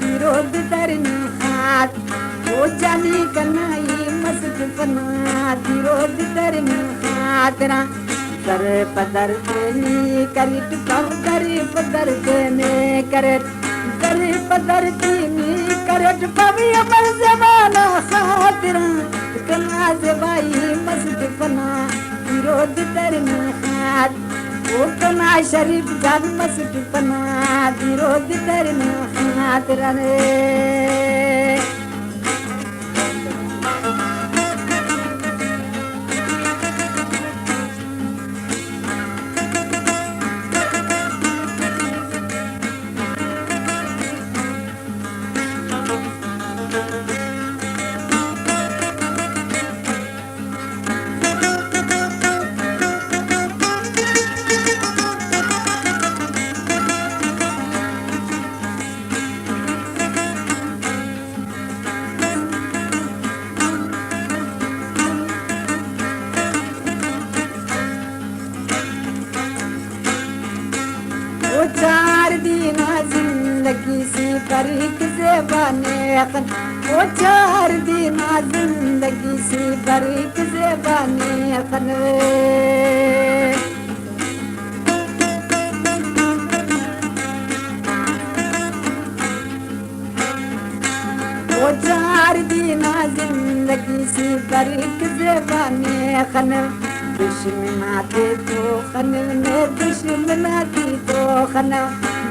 विरोध धरना हाथ वो जानी कनाई मस्त पना विरोध धरना हाथ रा दर पदर तेनी करित कम दरी पदर तेने करत दरी पदर तेनी करत पवी अमर जमाना खातिरा कना से भाई मस्त पना विरोध धरना हाथ वो कना शरीफ जान मस्त पना विरोध धरना हाथ रने चार दिन जिंदगी सी बरीक से बने वो चार दिन जिंदगी सी बरीक से बने वो चार दिन जिंदगी सी बरीक से बने दुश्मनाती तो खन में दुश्मनाती तो खन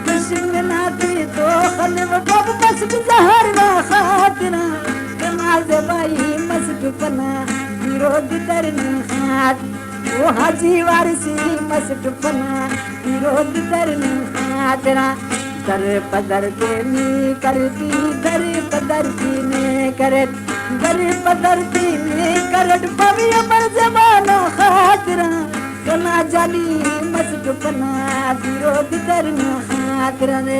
दुश्मनाती तो खन बब बस जहर ना खातिरा कमाल भाई मस्त पना विरोध धरना हाथ वो हाजी वारसी मस्त पना विरोध धरना हाथ रा दर पदर के नी करती दर पदर की ने करत दर पदर की ने करत पवी अमर जमाना खातिरा कना जाली मस्त पना विरोध धरना खातिरा ने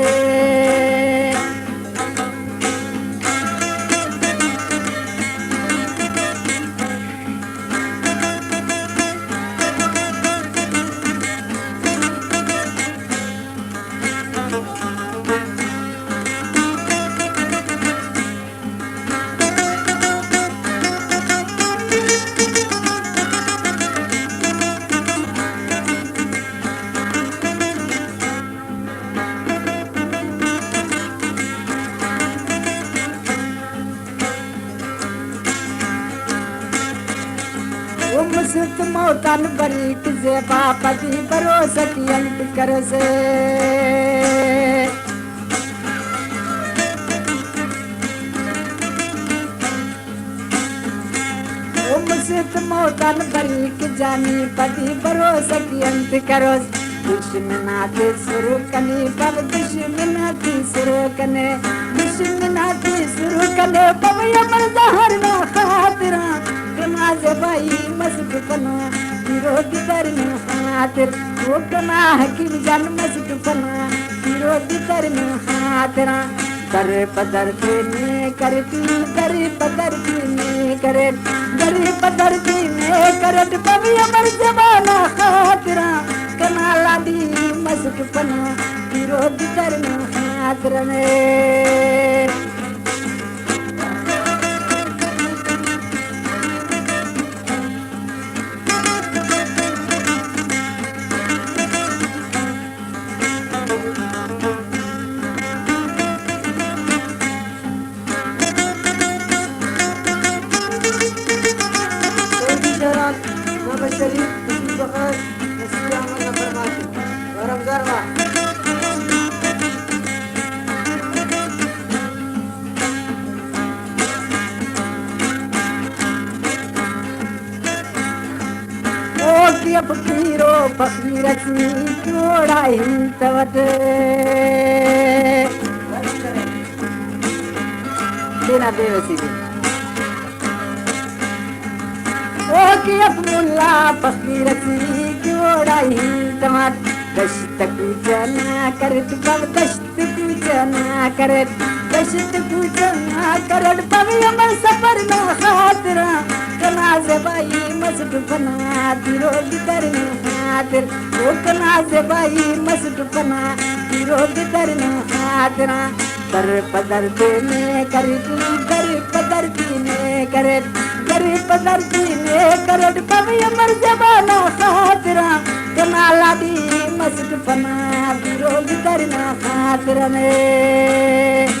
मस्त मौतन बरीक से बापति भरोसा की अंत कर से मस्त मौतन बरीक जानी पति भरोसा की अंत करो दुश्मनाती शुरू कने पब दुश्मनाती शुरू कने दुश्मनाती शुरू कने पब अमर जहर ना खातिरा कनाज भाई मस्त पना विरोध धरना हाथ वो कना हकीम जान मस्त पना विरोध धरना हाथ रा दर पदर के ने करती दर पदर की ने करे दर पदर की ने करत पवी अमर जमाना खातिरा कना लादी मस्त पना विरोध धरना हाथ रने फकीरो फकीर जोड़ा हिंतवत देना बेवसी ओ कि अब मुल्ला फकीर जोड़ा हिंतवत दश्त पूजना करत पव दश्त पूजना करत दश्त पूजना करत पव अमर सफर ना खातिरा कना से भाई मस्त पना विरोध धरना हाथ वो कना से भाई मस्त पना विरोध धरना हाथ दर पदर देने करती दर पदर दीने करे दर पदर दीने करट कवि अमर जबाना खातिरा कनाला दी मस्त फना विरोध करना खातिर में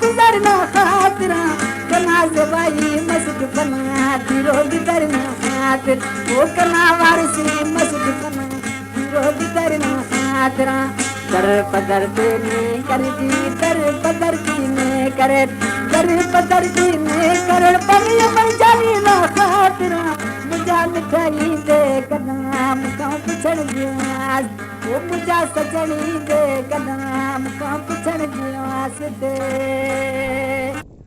गुजरना खातिरा कना जबाई मस्त फना विरोध करना खातिर वो कना वारसी मस्त फना विरोध करना खातिरा दर पदर देने करती दर पदर कीने करे दर पदर कीने कर पमी अमर जानी ना खातिरा मुझा मिठाई दे कदम का पुछण गियास वो मुझा सजनी दे कदम का पुछण गियास दे